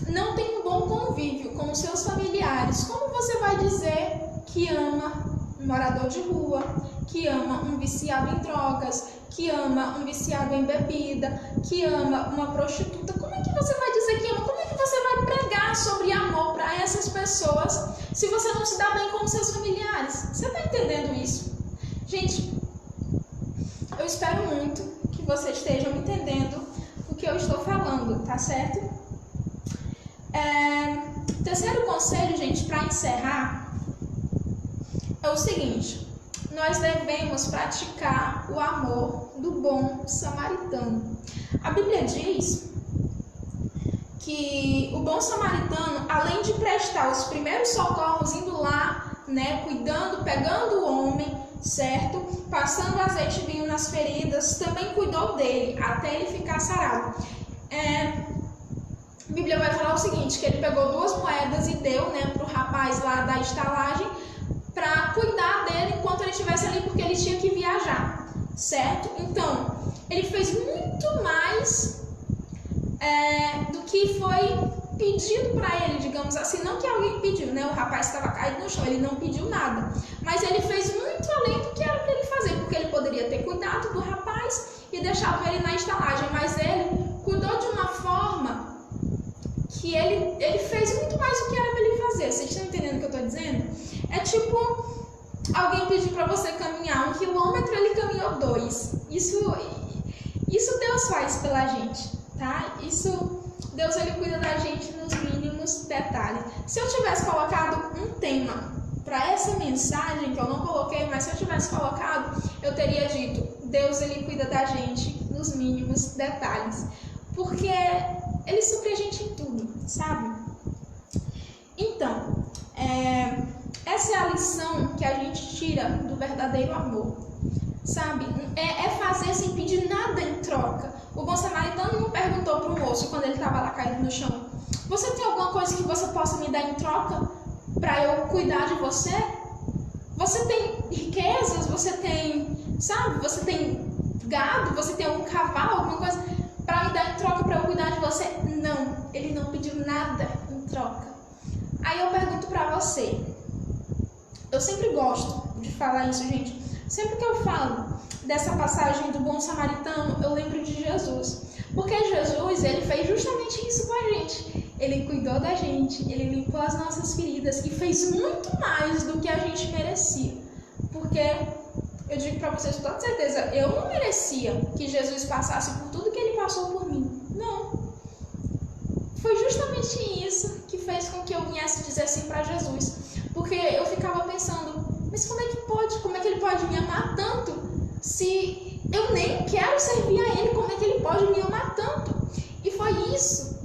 não tem um bom convívio com os seus familiares, como você vai dizer que ama um morador de rua, que ama um viciado em drogas, que ama um viciado em bebida, que ama uma prostituta? Como é que você vai dizer que ama? Como é que você vai pregar sobre amor para essas pessoas se você não se dá bem com os seus familiares? Você está entendendo isso? Gente, eu espero muito que vocês estejam entendendo o que eu estou falando, tá certo? Terceiro conselho, gente, para encerrar, é o seguinte: nós devemos praticar o amor do bom samaritano. A Bíblia diz que o bom samaritano, além de prestar os primeiros socorros, indo lá, cuidando, pegando o homem, certo? Passando azeite e vinho nas feridas, também cuidou dele até ele ficar sarado. A Bíblia Bíblia vai falar o seguinte, que ele pegou 2 moedas e deu, né, para o rapaz lá da estalagem para cuidar dele enquanto ele estivesse ali, porque ele tinha que viajar, certo? Então, ele fez muito mais do que foi pedido para ele, digamos assim. Não que alguém pediu, né? O rapaz estava caído no chão, ele não pediu nada, mas ele fez muito além do que era para ele fazer, porque ele poderia ter cuidado do rapaz e deixado ele na estalagem, mas ele cuidou de uma forma que ele fez muito mais do que era para ele fazer. Vocês estão entendendo o que eu estou dizendo? É tipo alguém pedir para você caminhar 1 quilômetro, ele caminhou 2. Isso Deus faz pela gente, tá? Deus, ele cuida da gente nos mínimos detalhes. Se eu tivesse colocado um tema para essa mensagem, que eu não coloquei, mas se eu tivesse colocado, eu teria dito: Deus, ele cuida da gente nos mínimos detalhes. Porque ele supre a gente em tudo, sabe? Então, essa é a lição que a gente tira do verdadeiro amor, sabe? É fazer sem pedir nada em troca. O bom samaritano não perguntou para o moço quando ele estava lá caído no chão: você tem alguma coisa que você possa me dar em troca para eu cuidar de você? Você tem riquezas? Você tem, sabe? Você tem gado? Você tem algum cavalo? Alguma coisa para me dar em troca para eu cuidar de você? Não, ele não pediu nada em troca. Aí eu pergunto para você, eu sempre gosto de falar isso, gente. Sempre que eu falo dessa passagem do bom samaritano, eu lembro de Jesus. Porque Jesus, ele fez justamente isso com a gente. Ele cuidou da gente, ele limpou as nossas feridas e fez muito mais do que a gente merecia. Porque eu digo para vocês com toda certeza, eu não merecia que Jesus passasse por tudo que ele passou por mim. Não. Foi justamente isso que fez com que eu viesse dizer sim para Jesus. Porque eu ficava pensando, mas como é que pode? Como é que ele pode me amar tanto? Se eu nem quero servir a ele, como é que ele pode me amar tanto? E foi isso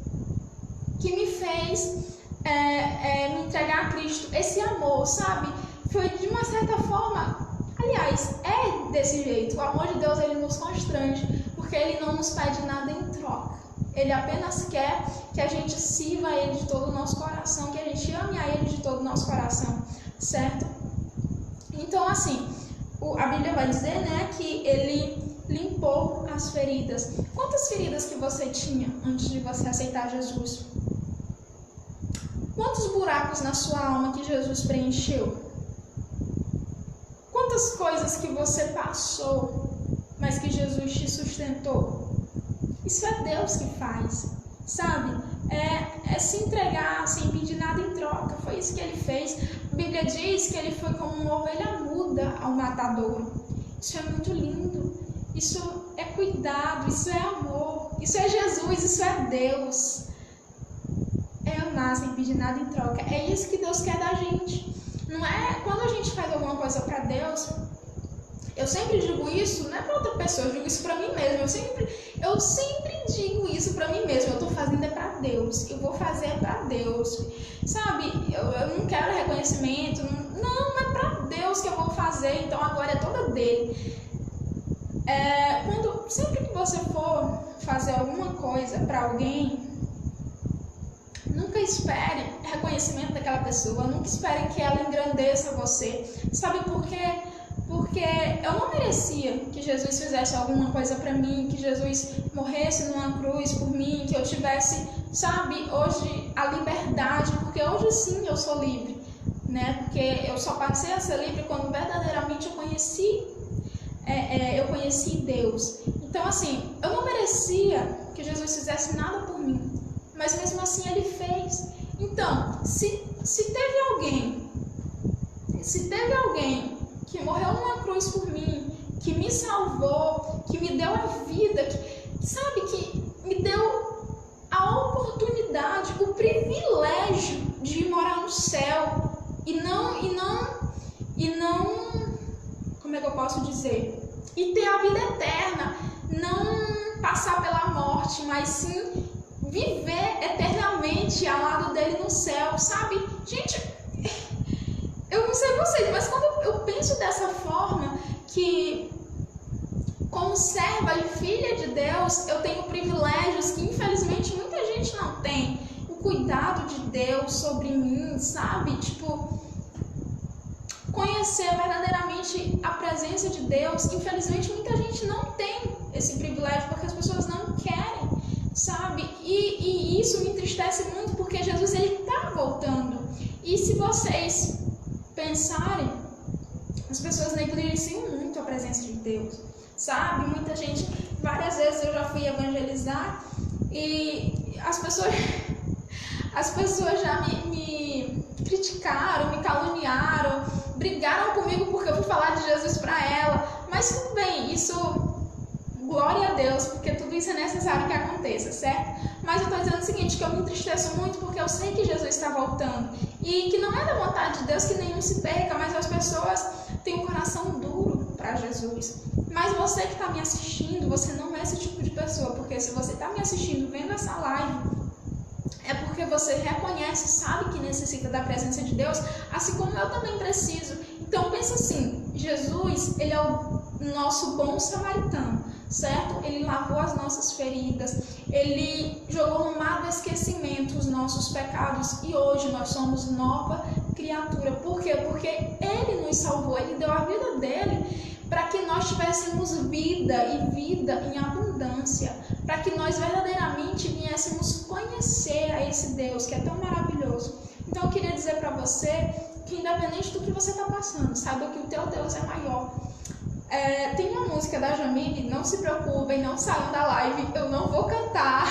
que me fez me entregar a Cristo. Esse amor, sabe? Foi de uma certa forma, aliás, é desse jeito. O amor de Deus, ele nos constrange, porque ele não nos pede nada em troca. Ele apenas quer que a gente sirva a ele de todo o nosso coração, que a gente ame a ele de todo o nosso coração, certo? Então, assim, a Bíblia vai dizer, né, que ele limpou as feridas. Quantas feridas que você tinha antes de você aceitar Jesus? Quantos buracos na sua alma que Jesus preencheu? Quantas coisas que você passou, mas que Jesus te sustentou? Isso é Deus que faz, sabe? É se entregar sem pedir nada em troca. Foi isso que ele fez. A Bíblia diz que ele foi como uma ovelha muda ao matadouro. Isso é muito lindo. Isso é cuidado, isso é amor. Isso é Jesus, isso é Deus. É amar sem pedir nada em troca. É isso que Deus quer da gente. Não é quando a gente faz alguma coisa para Deus. Eu sempre digo isso, não é para outra pessoa, eu digo isso para mim mesma. Eu sempre digo isso para mim mesma. Eu tô fazendo é para Deus, eu vou fazer para Deus, sabe? Eu não quero reconhecimento, não é para Deus que eu vou fazer, então a glória é toda dele. Sempre que você for fazer alguma coisa para alguém, nunca espere reconhecimento daquela pessoa, nunca espere que ela engrandeça você. Sabe por quê? Porque eu não merecia que Jesus fizesse alguma coisa para mim, que Jesus morresse numa cruz por mim, que eu tivesse, sabe, hoje a liberdade, porque hoje sim eu sou livre, né? Porque eu só passei a ser livre quando verdadeiramente eu conheci Deus. Então, assim, eu não merecia que Jesus fizesse nada por mim, mas mesmo assim ele fez. Então, se teve alguém que morreu numa cruz por mim, que me salvou, que me deu a vida, que me deu a oportunidade, o privilégio de morar no céu e não, como é que eu posso dizer? E ter a vida eterna, não passar pela morte, mas sim viver eternamente ao lado dele no céu, sabe? Gente, eu não sei vocês, mas quando eu penso dessa forma, que como serva e filha de Deus, eu tenho privilégios que infelizmente muita gente não tem. cuidado de Deus sobre mim, sabe? Tipo, conhecer verdadeiramente a presença de Deus. Infelizmente, muita gente não tem esse privilégio porque as pessoas não querem, sabe? E isso me entristece muito porque Jesus, ele está voltando. E se vocês pensarem, as pessoas negligenciam muito a presença de Deus, sabe? Muita gente, várias vezes eu já fui evangelizar e as pessoas já me criticaram, me caluniaram, brigaram comigo porque eu fui falar de Jesus para ela, mas tudo bem, isso, glória a Deus, porque tudo isso é necessário que aconteça, certo? Mas eu estou dizendo o seguinte, que eu me entristeço muito porque eu sei que Jesus está voltando e que não é da vontade de Deus que nenhum se perca, mas as pessoas têm um coração duro para Jesus. Mas você que está me assistindo, você não é esse tipo de pessoa, porque se você está me assistindo, vendo essa live, é porque você reconhece, sabe que necessita da presença de Deus, assim como eu também preciso. Então pensa assim, Jesus, ele é o nosso bom samaritano, certo? Ele lavou as nossas feridas, ele jogou no mar do esquecimento os nossos pecados e hoje nós somos nova criatura. Por quê? Porque ele nos salvou, ele deu a vida dele para que nós tivéssemos vida e vida em abundância, para que nós verdadeiramente viéssemos conhecer a esse Deus que é tão maravilhoso. Então eu queria dizer para você que independente do que você está passando, saiba que o teu Deus é maior. Tem uma música da Jamile, não se preocupem, não saiam da live, eu não vou cantar,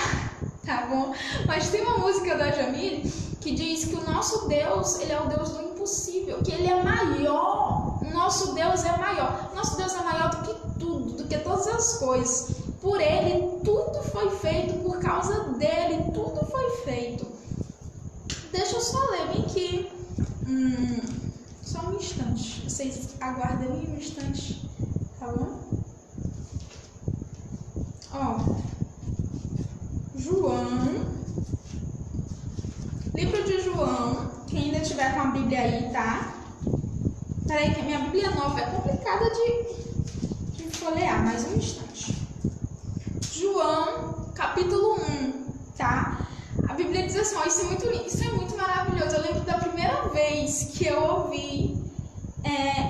tá bom? Mas tem uma música da Jamile que diz que o nosso Deus, ele é o Deus do impossível, que ele é maior, o nosso Deus é maior. Nosso Deus é maior do que tudo, do que todas as coisas. Por ele, tudo foi feito, por causa dele, tudo foi feito. Deixa eu só ler bem aqui. Só um instante. Vocês aguardem um instante, tá bom? Ó, João, livro de João, quem ainda tiver com a Bíblia aí, tá? Peraí que a minha Bíblia nova é complicada de folhear, mais um instante. João, capítulo 1, tá? A Bíblia diz assim, ó, isso é muito maravilhoso. Eu lembro da primeira vez que eu ouvi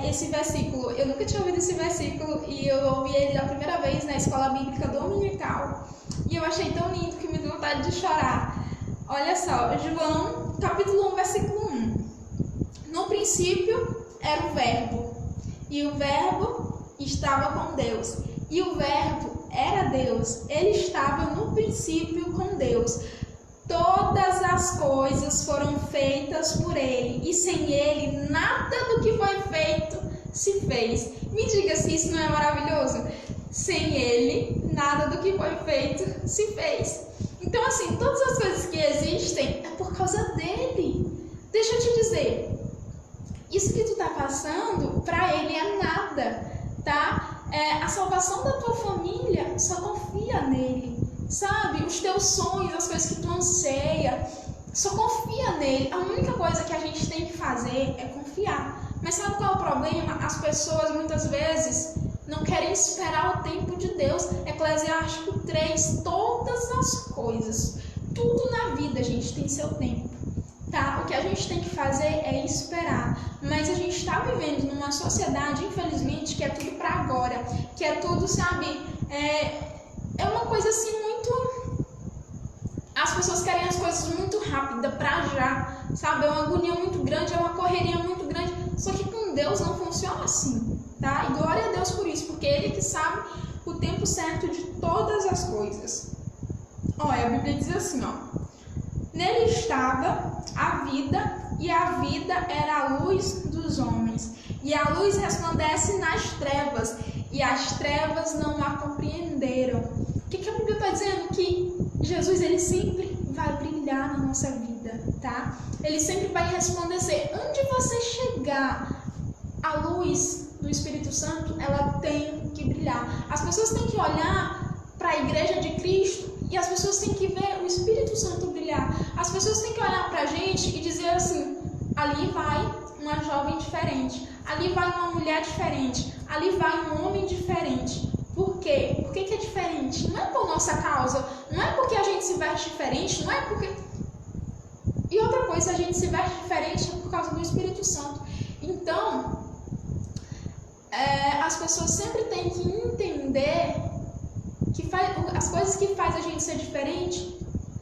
esse versículo. Eu nunca tinha ouvido esse versículo e eu ouvi ele a primeira vez na escola bíblica dominical. E eu achei tão lindo que me deu vontade de chorar. Olha só, João, capítulo 1, versículo 1. No princípio era o Verbo, e o Verbo estava com Deus, e o Verbo era Deus. Ele estava no princípio com Deus. Todas as coisas foram feitas por ele, e sem ele nada do que foi feito se fez. Me diga se isso não é maravilhoso. Sem ele, nada do que foi feito se fez. Então, assim, todas as coisas que existem é por causa dele. Deixa eu te dizer, isso que tu tá passando, pra ele é nada, tá? A salvação da tua família, só confia nele, sabe? Os teus sonhos, as coisas que tu anseia, só confia nele. A única coisa que a gente tem que fazer é confiar. Mas sabe qual é o problema? As pessoas muitas vezes não querem esperar o tempo de Deus. Eclesiástico 3, todas as coisas, tudo na vida, gente, tem seu tempo, tá? O que a gente tem que fazer é esperar. Mas a gente está vivendo numa sociedade, infelizmente, que é tudo para agora, que é tudo, sabe, é uma coisa assim muito... As pessoas querem as coisas muito rápidas, pra já, sabe? É uma agonia muito grande, é uma correria muito grande. Só que com Deus não funciona assim, tá? E glória a Deus por isso, porque Ele que sabe o tempo certo de todas as coisas. Olha, a Bíblia diz assim, ó. Nele estava a vida, e a vida era a luz dos homens. E a luz resplandece nas trevas, e as trevas não a compreenderam. O que a Bíblia está dizendo? Que Jesus, ele sempre vai brilhar na nossa vida, tá? Ele sempre vai resplandecer. Onde você chegar, a luz do Espírito Santo, ela tem que brilhar. As pessoas têm que olhar para a Igreja de Cristo e as pessoas têm que ver o Espírito Santo brilhar. As pessoas têm que olhar para a gente e dizer assim, ali vai uma jovem diferente, ali vai uma mulher diferente, ali vai um homem diferente. Por quê? Por que é diferente? Não é por nossa causa, não é porque a gente se veste diferente, não é porque... E outra coisa, a gente se veste diferente por causa do Espírito Santo. Então, as pessoas sempre têm que entender que as coisas que fazem a gente ser diferente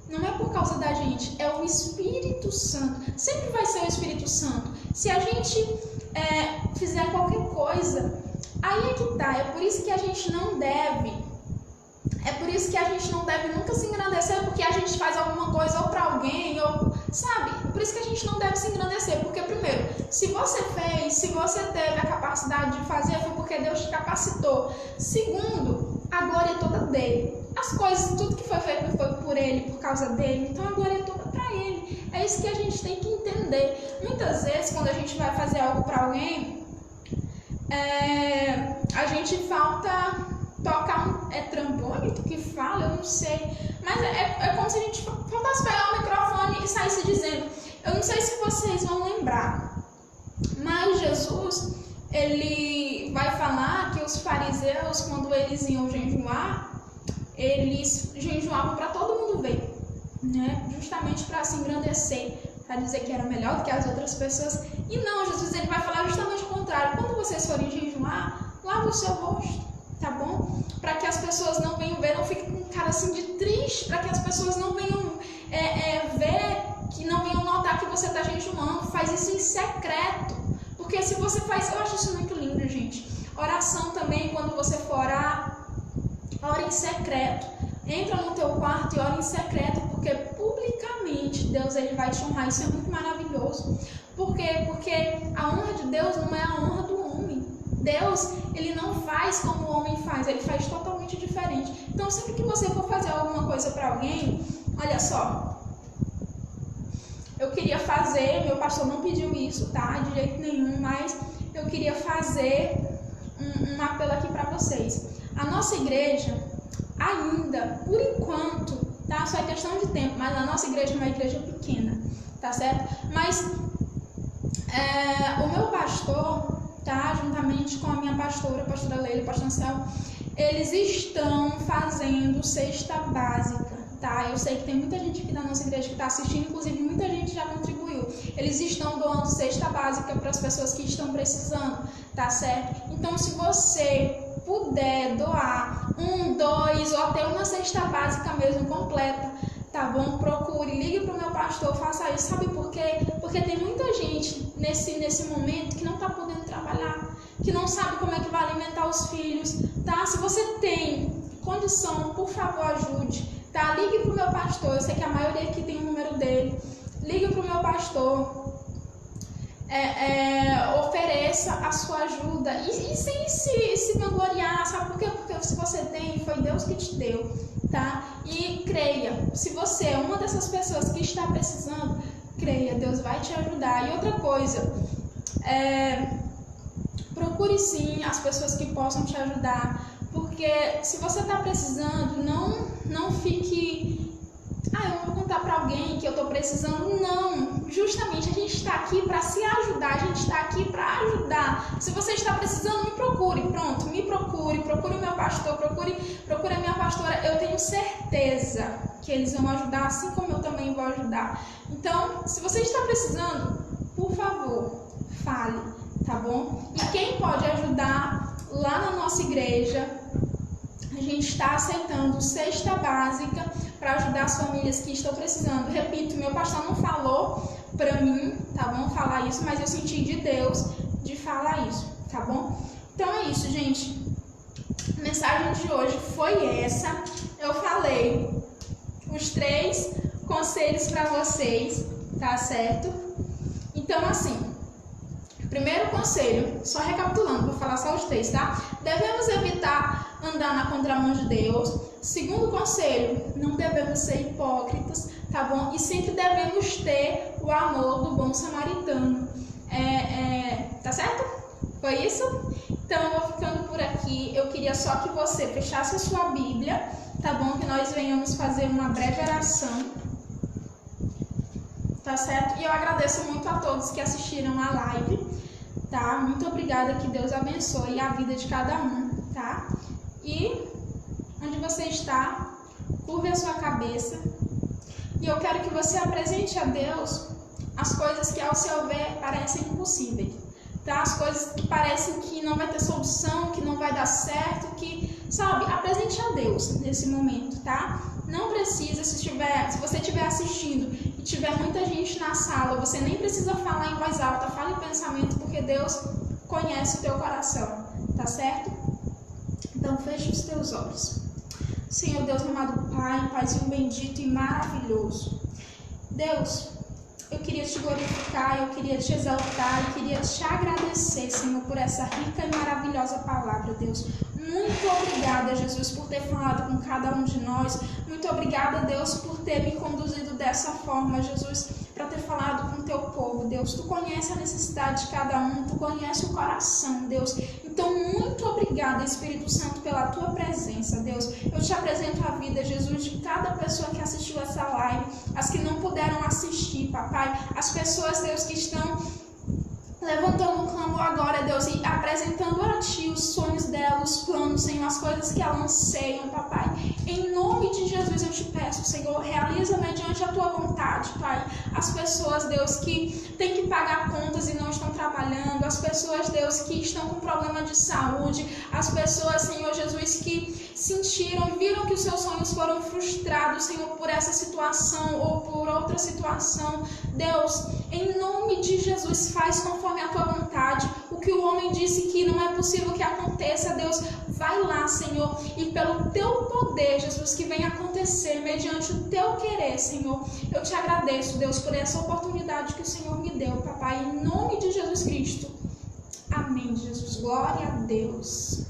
não é por causa da gente, é o Espírito Santo. Sempre vai ser o Espírito Santo. Se a gente fizer qualquer coisa, aí é que tá. É por isso que a gente não deve nunca se engrandecer porque a gente faz alguma coisa ou pra alguém, ou, sabe? É por isso que a gente não deve se engrandecer, porque primeiro, se você fez, se você teve a capacidade de fazer, foi porque Deus te capacitou. Segundo, a glória é toda dele. As coisas, tudo que foi feito foi por ele, por causa dele, então a glória é toda pra ele. É isso que a gente tem que entender. Muitas vezes, quando a gente vai fazer algo pra alguém, a gente falta tocar trombone que fala, eu não sei, mas é como se a gente faltasse pegar o microfone e saísse dizendo. Eu não sei se vocês vão lembrar, mas Jesus, ele vai falar que os fariseus, quando eles iam jejuar, eles jejuavam para todo mundo ver, né? Justamente para se engrandecer, para dizer que era melhor do que as outras pessoas. E não, Jesus, ele vai falar justamente o contrário. Quando vocês forem jejuar, lava o seu rosto, tá bom? Para que as pessoas não venham ver, não fiquem com cara assim de triste, para que as pessoas não venham ver, que não venham notar que você está jejuando. Faz isso em secreto, porque se você faz, eu acho isso muito lindo, gente. Oração também, quando você for orar, ora em secreto. Entra no teu quarto e ora em secreto, porque publicamente Deus ele vai te honrar. Isso é muito maravilhoso. Por quê? Porque a honra de Deus não é a honra do homem. Deus, ele não faz como o homem faz, ele faz totalmente diferente. Então, sempre que você for fazer alguma coisa para alguém, olha só, eu queria fazer, meu pastor não pediu isso, tá? De jeito nenhum, mas eu queria fazer um apelo aqui para vocês. A nossa igreja, ainda, por enquanto, tá? Só é questão de tempo, mas a nossa igreja é uma igreja pequena, tá certo? Mas o meu pastor, tá? Juntamente com a minha pastora, a pastora Leila e o pastor Anselmo, eles estão fazendo cesta básica, tá? Eu sei que tem muita gente aqui da nossa igreja que está assistindo, inclusive muita gente já contribuiu. Eles estão doando cesta básica para as pessoas que estão precisando, tá certo? Então, se você puder doar 1, 2 ou até uma cesta básica mesmo completa, tá bom? Procure, ligue para o meu pastor, faça isso. Sabe por quê? Porque tem muita gente nesse momento que não está podendo trabalhar, que não sabe como é que vai alimentar os filhos, tá? Se você tem condição, por favor, ajude, tá? Ligue para o meu pastor, eu sei que a maioria aqui tem o número dele. Ligue para o meu pastor, ofereça a sua ajuda e sem se vangloriar, sabe por quê? Porque se você tem, foi Deus que te deu, tá? E creia, se você é uma dessas pessoas que está precisando, creia, Deus vai te ajudar. E outra coisa, procure sim as pessoas que possam te ajudar, porque se você está precisando, não fique... eu vou contar para alguém que eu estou precisando. Não, justamente a gente está aqui para se ajudar, a gente está aqui para ajudar. Se você está precisando, me procure, pronto, me procure o meu pastor, procure a minha pastora. Eu tenho certeza que eles vão ajudar, assim como eu também vou ajudar. Então, se você está precisando, por favor, fale, tá bom? E quem pode ajudar lá na nossa igreja, a gente está aceitando cesta básica para ajudar as famílias que estão precisando. Repito, meu pastor não falou para mim, tá bom, falar isso, mas eu senti de Deus de falar isso, tá bom? Então é isso, gente. A mensagem de hoje foi essa. Eu falei os 3 conselhos para vocês, tá certo? Então, assim, primeiro conselho, só recapitulando, vou falar só os 3, tá? Devemos evitar andar na contramão de Deus. Segundo conselho, não devemos ser hipócritas, tá bom? E sempre devemos ter o amor do bom samaritano. Tá certo? Foi isso? Então, eu vou ficando por aqui. Eu queria só que você fechasse a sua Bíblia, tá bom? Que nós venhamos fazer uma breve oração, tá certo? E eu agradeço muito a todos que assistiram a live, tá? Muito obrigada, que Deus abençoe a vida de cada um, tá? E onde você está, curve a sua cabeça E eu quero que você apresente a Deus as coisas que, ao seu ver, parecem impossíveis. Tá? As coisas que parecem que não vai ter solução, que não vai dar certo, que, sabe, apresente a Deus nesse momento, tá? Não precisa, se você estiver assistindo e tiver muita gente na sala, você nem precisa falar em voz alta, fala em pensamento, porque Deus conhece o teu coração, tá certo? Então feche os teus olhos. Senhor Deus, amado Pai, Paizinho bendito e maravilhoso. Deus, eu queria te glorificar, eu queria te exaltar, eu queria te agradecer, Senhor, por essa rica e maravilhosa palavra, Deus. Muito obrigada, Jesus, por ter falado com cada um de nós. Muito obrigada, Deus, por ter me conduzido dessa forma, Jesus, para ter falado com o teu povo, Deus. Tu conhece a necessidade de cada um, tu conhece o coração, Deus. Então, muito obrigada, Espírito Santo, pela tua presença, Deus. Eu te apresento a vida, Jesus, de cada pessoa que assistiu essa live, as que não puderam assistir, papai, as pessoas, Deus, que estão levantando um clamor agora, Deus, e apresentando a Ti os sonhos dela, os planos, Senhor, as coisas que ela anseiam, papai. Em nome de Jesus eu te peço, Senhor, realiza mediante a Tua vontade, Pai. As pessoas, Deus, que têm que pagar contas e não estão trabalhando, as pessoas, Deus, que estão com problema de saúde, as pessoas, Senhor Jesus, que sentiram e viram que os seus sonhos foram frustrados, Senhor, por essa situação ou por outra situação. Deus, em nome de Jesus, faz conforme a Tua vontade. O que o homem disse que não é possível que aconteça, Deus, vai lá, Senhor, e pelo Teu poder, Jesus, que venha acontecer mediante o Teu querer, Senhor. Eu te agradeço, Deus, por essa oportunidade que o Senhor me deu, papai, em nome de Jesus Cristo. Amém, Jesus. Glória a Deus.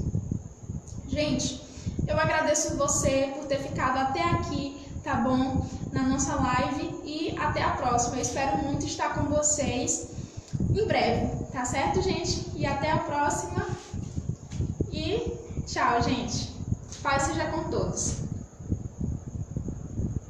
Gente, eu agradeço você por ter ficado até aqui, tá bom? Na nossa live, e até a próxima. Eu espero muito estar com vocês em breve, tá certo, gente? E até a próxima. E tchau, gente. Paz seja com todos.